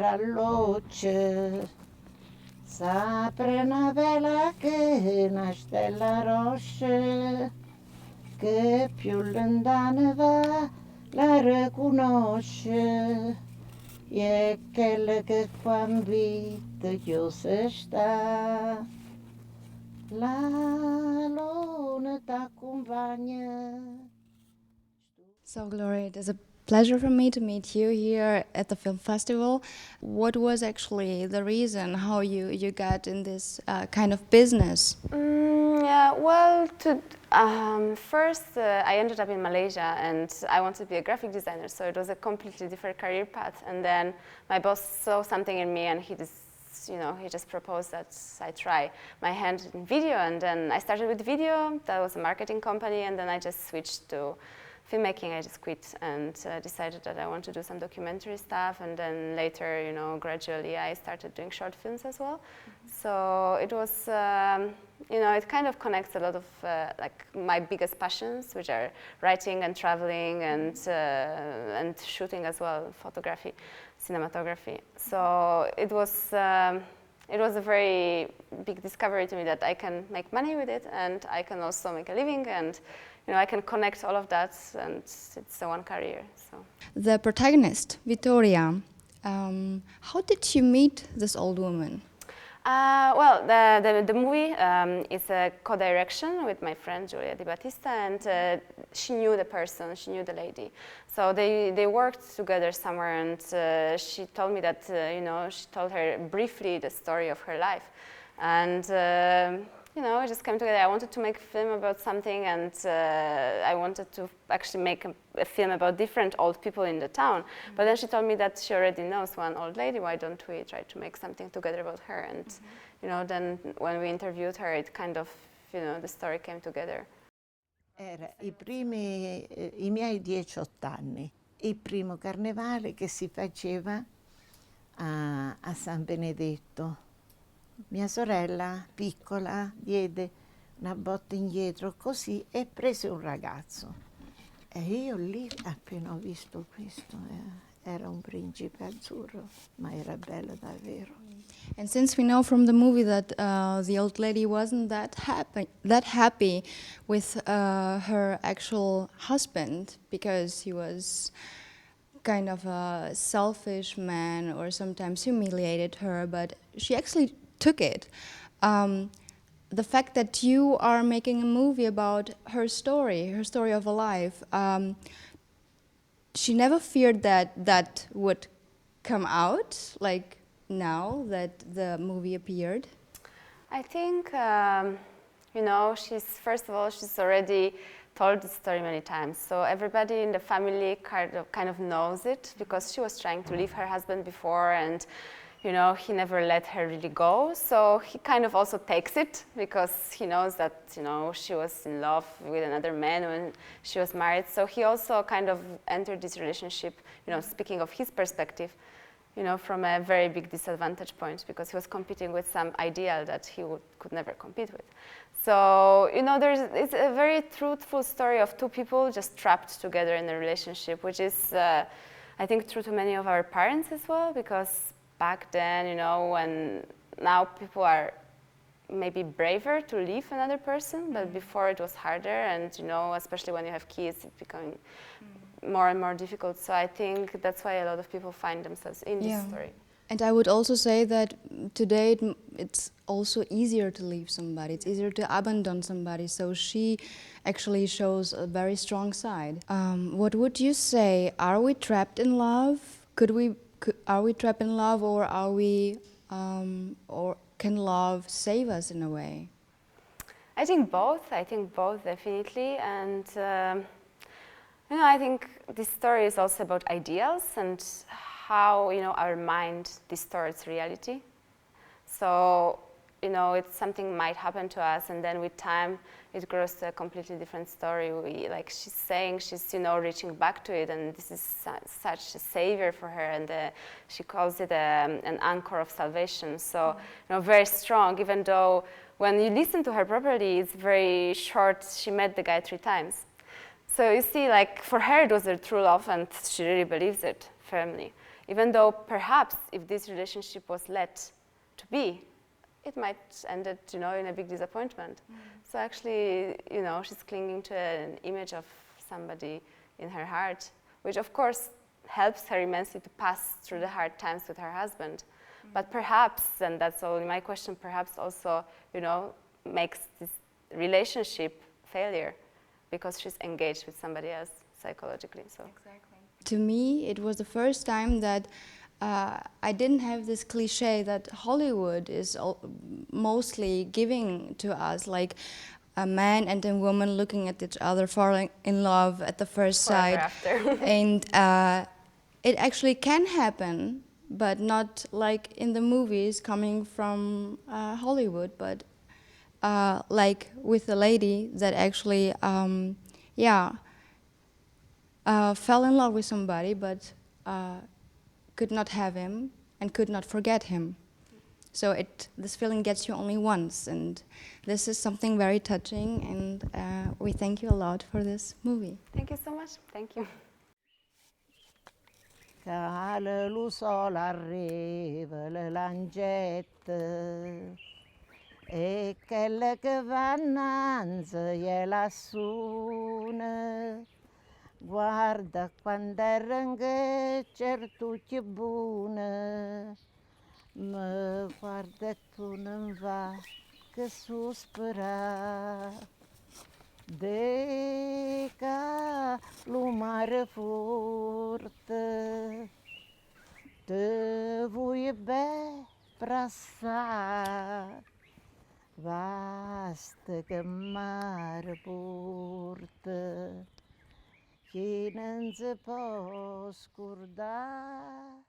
all'occhio, s'apre una vela che una stella rossa, che più lontana va la riconosce, e quella che qua in vita chiusa sta, la luna t'accompagna. So, Gloria, it is a pleasure for me to meet you here at the film festival. What was actually the reason how you got in this kind of business? Yeah, well, first I ended up in Malaysia and I wanted to be a graphic designer, so it was a completely different career path. And then my boss saw something in me and he just proposed that I try my hand in video. And then I started with video, that was a marketing company, and then I just switched to filmmaking. I just quit and decided that I want to do some documentary stuff, and then later, gradually I started doing short films as well. So it was, it kind of connects a lot of like my biggest passions, which are writing and traveling and shooting as well, photography, cinematography. So it was a very big discovery to me that I can make money with it and I can also make a living, and I can connect all of that, and it's a one career. So the protagonist, Vittoria, how did you meet this old woman? Well, the movie is a co-direction with my friend Giulia Di Battista, and she knew the person, she knew the lady. So they worked together somewhere, and she told me that, she told her briefly the story of her life. And, it just came together. I wanted to make a film about something, and I wanted to actually make a film about different old people in the town. But then she told me that she already knows one old lady. Why don't we try to make something together about her? And, then when we interviewed her, it kind of, the story came together. Era i miei 18 anni, il primo carnevale che si faceva a San Benedetto. Mia sorella piccola diede una botta indietro così e prese un ragazzo. E io lì, appena ho visto questo, era un principe azzurro, ma era bello davvero. And since we know from the movie that the old lady wasn't that happy with her actual husband, because he was kind of a selfish man or sometimes humiliated her, but she actually took it. The fact that you are making a movie about her story of a life, she never feared that would come out, like now that the movie appeared? I think, she's already told the story many times. So everybody in the family kind of knows it, because she was trying to leave her husband before, and he never let her really go. So he kind of also takes it, because he knows that, she was in love with another man when she was married. So he also kind of entered this relationship, speaking of his perspective, from a very big disadvantage point, because he was competing with some ideal that he could never compete with. So, it's a very truthful story of two people just trapped together in a relationship, which is, I think, true to many of our parents as well, because back then, when now people are maybe braver to leave another person, but before it was harder, and, especially when you have kids, it's becoming more and more difficult. So I think that's why a lot of people find themselves in this story. And I would also say that today it's also easier to leave somebody. It's easier to abandon somebody. So she actually shows a very strong side. What would you say? Are we trapped in love? Are we trapped in love, or or can love save us in a way? I think both, definitely. And I think this story is also about ideals and how, our mind distorts reality. So, it's something might happen to us, and then with time, it grows to a completely different story. She's saying she's, reaching back to it, and this is such a savior for her, and she calls it an anchor of salvation. So, very strong, even though when you listen to her properly, it's very short. She met the guy 3 times. So you see, for her it was a true love, and she really believes it firmly. Even though perhaps if this relationship was let to be, it might end it, in a big disappointment. So actually, she's clinging to an image of somebody in her heart, which of course helps her immensely to pass through the hard times with her husband. But perhaps, and that's only my question, perhaps also, makes this relationship failure because she's engaged with somebody else psychologically. So. Exactly. To me, it was the first time that I didn't have this cliche that Hollywood is mostly giving to us, like a man and a woman looking at each other, falling in love at the first sight. And it actually can happen, but not like in the movies coming from Hollywood, but like with a lady that actually, fell in love with somebody, but could not have him and could not forget him. So this feeling gets you only once, and this is something very touching, and we thank you a lot for this movie. Thank you so much. Thank you. Cale lo sol arriva, le lancette, e quella che va innanzi è lassù. Guarda quando erano certo che buona, ma guarda tu non va che sospira. Deca lo mare forte, te vuoi be prassare, basta che mare porta, che non si può scordare.